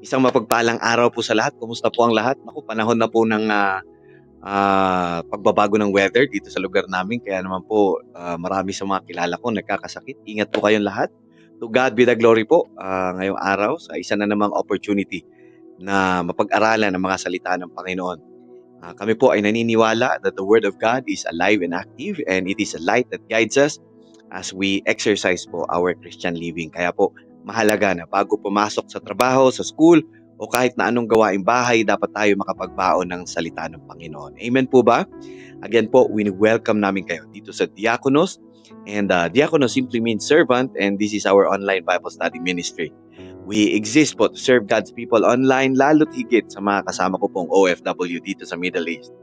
Isang mapagpalang araw po sa lahat. Kumusta po ang lahat? Naku, panahon na po ng pagbabago ng weather dito sa lugar namin. Kaya naman po, marami sa mga kilala ko nagkakasakit. Ingat po kayong lahat. To God be the glory po ngayong araw sa isa na namang opportunity na mapag-aralan ang mga salita ng Panginoon. Kami po ay naniniwala that the Word of God is alive and active and it is a light that guides us as we exercise po our Christian living. Kaya po, mahalaga na bago pumasok sa trabaho, sa school, o kahit na anong gawaing bahay, dapat tayo makapagbaon ng salita ng Panginoon. Amen po ba? Again po, welcome namin kayo dito sa Diakonos. And Diakonos simply means servant, and this is our online Bible study ministry. We exist po to serve God's people online, lalo't higit sa mga kasama ko pong OFW dito sa Middle East.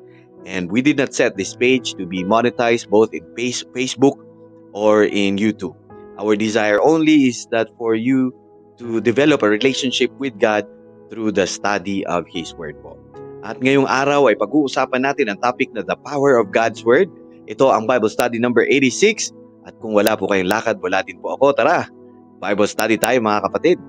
And we did not set this page to be monetized both in Facebook or in YouTube. Our desire only is that for you to develop a relationship with God through the study of His Word po. At ngayong araw ay pag-uusapan natin ang topic na the power of God's Word. Ito ang Bible study number 86. At kung wala po kayong lakad, wala din po ako. Tara, Bible study tayo mga kapatid.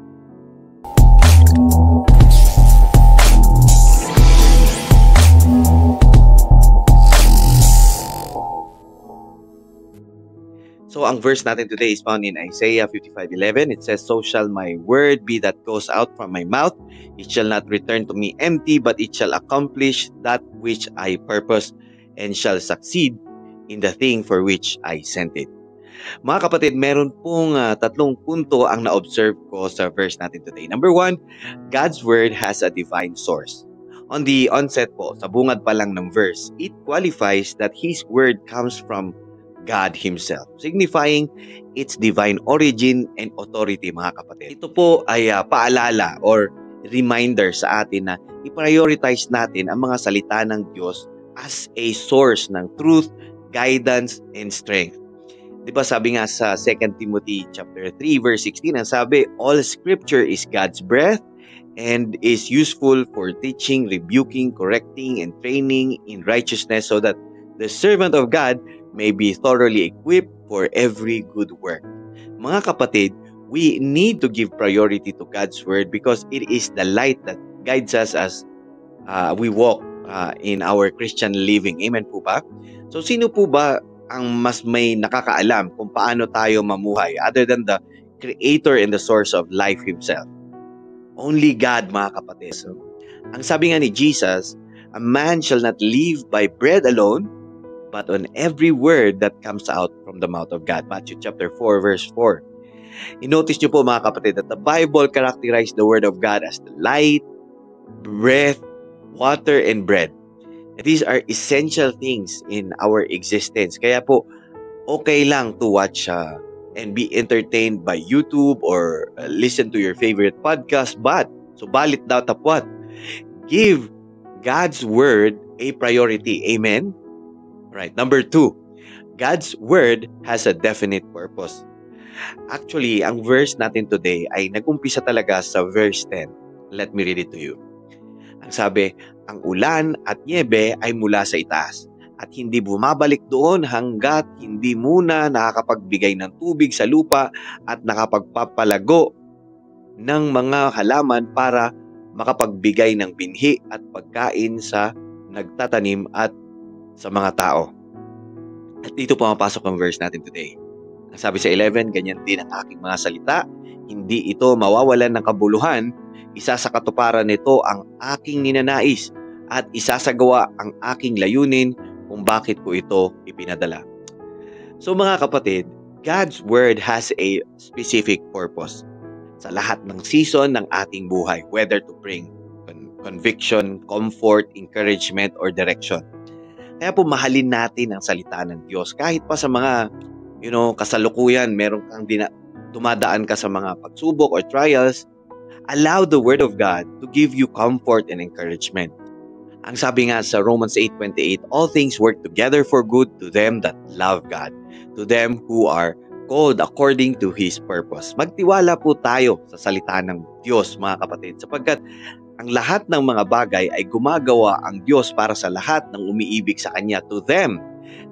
So ang verse natin today is found in Isaiah 55:11. It says, "So shall my word be that goes out from my mouth. It shall not return to me empty, but it shall accomplish that which I purpose and shall succeed in the thing for which I sent it." Mga kapatid, meron pong tatlong punto ang na-observe ko sa verse natin today. Number one, God's word has a divine source. On the onset po, sa bungad pa lang ng verse, it qualifies that His word comes from God Himself, signifying its divine origin and authority, mga kapatid. Ito po ay paalala or reminder sa atin na i-prioritize natin ang mga salita ng Diyos as a source ng truth, guidance, and strength. Di ba sabi nga sa 2 Timothy chapter 3 verse 16, ang sabi, all scripture is God's breath and is useful for teaching, rebuking, correcting, and training in righteousness so that the servant of God may be thoroughly equipped for every good work. Mga kapatid, we need to give priority to God's word because it is the light that guides us as we walk in our Christian living. Amen po ba? So sino po ba ang mas may nakakaalam kung paano tayo mamuhay other than the Creator and the source of life Himself? Only God, mga kapatid. So, ang sabi nga ni Jesus, a man shall not live by bread alone, but on every word that comes out from the mouth of God. Matthew chapter 4 verse 4. I-notice nyo po mga kapatid that the Bible characterized the word of God as the light, breath, water, and bread. These are essential things in our existence. Kaya po, okay lang to watch and be entertained by YouTube or listen to your favorite podcast, but, subalit daw tapwat, give God's word a priority. Amen? Right. Number 2, God's word has a definite purpose. Actually, ang verse natin today ay nag-umpisa talaga sa verse 10. Let me read it to you. Ang sabi, ang ulan at niebe ay mula sa itaas at hindi bumabalik doon hanggat hindi muna nakakapagbigay ng tubig sa lupa at nakapagpapalago ng mga halaman para makapagbigay ng binhi at pagkain sa nagtatanim at sa mga tao. At dito pumapasok ang verse natin today. Ang sabi sa 11, ganyan din ang aking mga salita, hindi ito mawawalan ng kabuluhan, isa sa katuparan nito ang aking ninanais at isasagawa ang aking layunin kung bakit ko ito ipinadala. So mga kapatid, God's word has a specific purpose sa lahat ng season ng ating buhay, whether to bring conviction, comfort, encouragement, or direction. Kaya po mahalin natin ang salita ng Diyos. Kahit pa sa mga, kasalukuyan, meron kang dumadaan ka sa mga pagsubok or trials, allow the Word of God to give you comfort and encouragement. Ang sabi nga sa Romans 8:28, all things work together for good to them that love God, to them who are called according to His purpose. Magtiwala po tayo sa salita ng Diyos, mga kapatid, sapagkat ang lahat ng mga bagay ay gumagawa ang Diyos para sa lahat ng umiibig sa Kanya, to them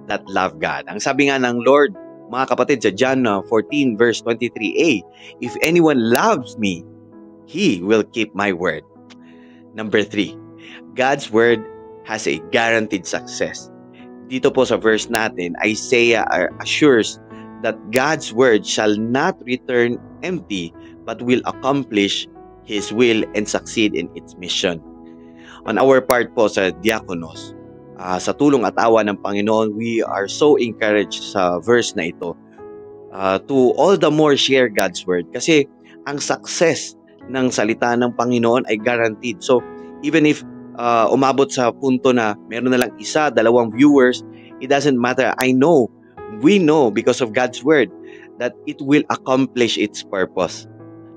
that love God. Ang sabi nga ng Lord, mga kapatid, sa John 14 verse 23a, if anyone loves me, He will keep my word. Number 3, God's word has a guaranteed success. Dito po sa verse natin, Isaiah assures that God's word shall not return empty but will accomplish His will and succeed in its mission. On our part po sa diakonos, sa tulong at awa ng Panginoon, we are so encouraged sa verse na ito to all the more share God's word kasi ang success ng salita ng Panginoon ay guaranteed. So even if umabot sa punto na meron na lang isa, dalawang viewers, it doesn't matter. We know because of God's word that it will accomplish its purpose.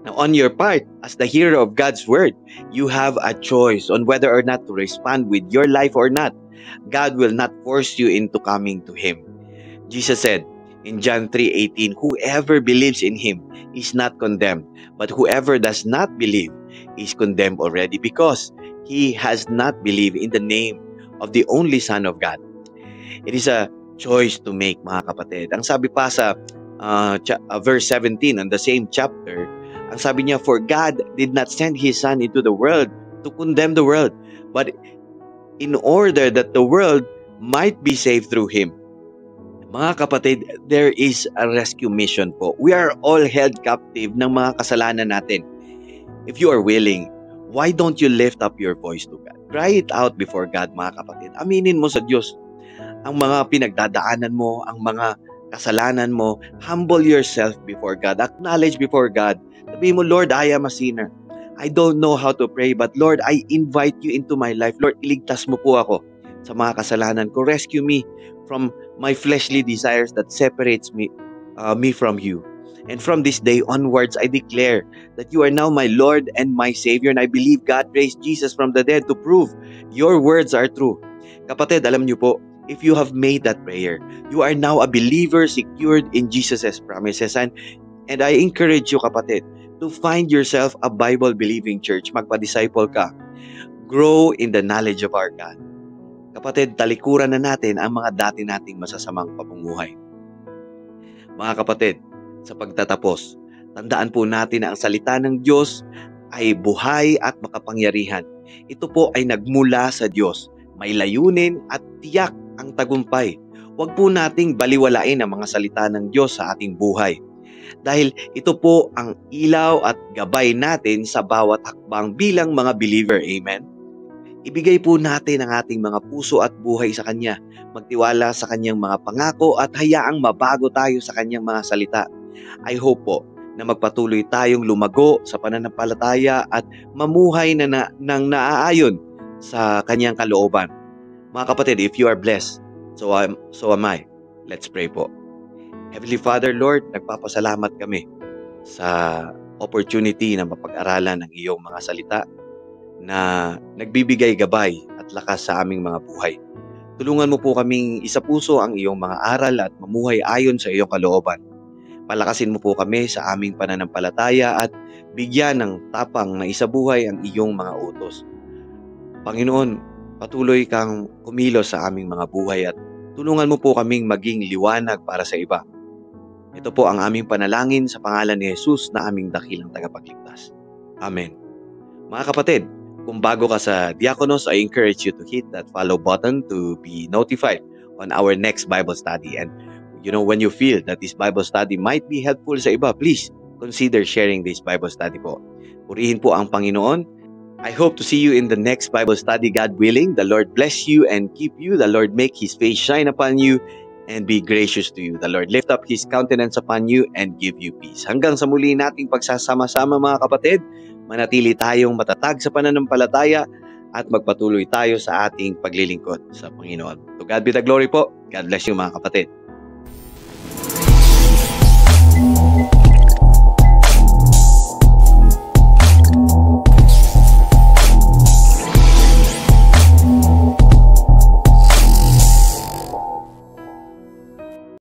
Now, on your part, as the hearer of God's word, you have a choice on whether or not to respond with your life or not. God will not force you into coming to Him. Jesus said in John 3:18, whoever believes in Him is not condemned, but whoever does not believe is condemned already because he has not believed in the name of the only Son of God. It is a choice to make, mga kapatid. Ang sabi pa sa verse 17 on the same chapter, ang sabi niya, for God did not send His Son into the world to condemn the world, but in order that the world might be saved through Him. Mga kapatid, there is a rescue mission po. We are all held captive ng mga kasalanan natin. If you are willing, why don't you lift up your voice to God? Cry it out before God, mga kapatid. Aminin mo sa Diyos ang mga pinagdadaanan mo, ang mga kasalanan mo. Humble yourself before God. Acknowledge before God. Sabihin mo, Lord, I am a sinner. I don't know how to pray, but Lord, I invite you into my life. Lord, iligtas mo po ako sa mga kasalanan ko. Rescue me from my fleshly desires that separates me from you. And from this day onwards, I declare that you are now my Lord and my Savior, and I believe God raised Jesus from the dead to prove your words are true. Kapatid, alam niyo po, if you have made that prayer, you are now a believer secured in Jesus' promises. And I encourage you, kapatid, to find yourself a Bible-believing church. Magpa-disciple ka. Grow in the knowledge of our God. Kapatid, talikuran na natin ang mga dati nating masasamang pamumuhay. Mga kapatid, sa pagtatapos, tandaan po natin na ang salita ng Diyos ay buhay at makapangyarihan. Ito po ay nagmula sa Diyos. May layunin at tiyak ang tagumpay. Huwag po nating baliwalain ang mga salita ng Diyos sa ating buhay. Dahil ito po ang ilaw at gabay natin sa bawat hakbang bilang mga believer. Amen? Ibigay po natin ang ating mga puso at buhay sa Kanya. Magtiwala sa Kanyang mga pangako at hayaang mabago tayo sa Kanyang mga salita. I hope po na magpatuloy tayong lumago sa pananampalataya at mamuhay nang naaayon sa Kanyang kalooban. Mga kapatid, if you are blessed, so am I. Let's pray po. Heavenly Father, Lord, nagpapasalamat kami sa opportunity na mapag-aralan ng iyong mga salita na nagbibigay gabay at lakas sa aming mga buhay. Tulungan mo po kaming isapuso ang iyong mga aral at mamuhay ayon sa iyong kalooban. Palakasin mo po kami sa aming pananampalataya at bigyan ng tapang na isabuhay ang iyong mga utos. Panginoon, patuloy kang kumilos sa aming mga buhay at tulungan mo po kaming maging liwanag para sa iba. Ito po ang aming panalangin sa pangalan ni Jesus na aming dakilang tagapagligtas. Amen. Mga kapatid, kung bago ka sa Diakonos, I encourage you to hit that follow button to be notified on our next Bible study. And when you feel that this Bible study might be helpful sa iba, please consider sharing this Bible study po. Purihin po ang Panginoon. I hope to see you in the next Bible study, God willing. The Lord bless you and keep you. The Lord make His face shine upon you and be gracious to you. The Lord lift up His countenance upon you and give you peace. Hanggang sa muli nating pagsasama-sama, mga kapatid, manatili tayong matatag sa pananampalataya at magpatuloy tayo sa ating paglilingkod sa Panginoon. To God be the glory po. God bless you, mga kapatid.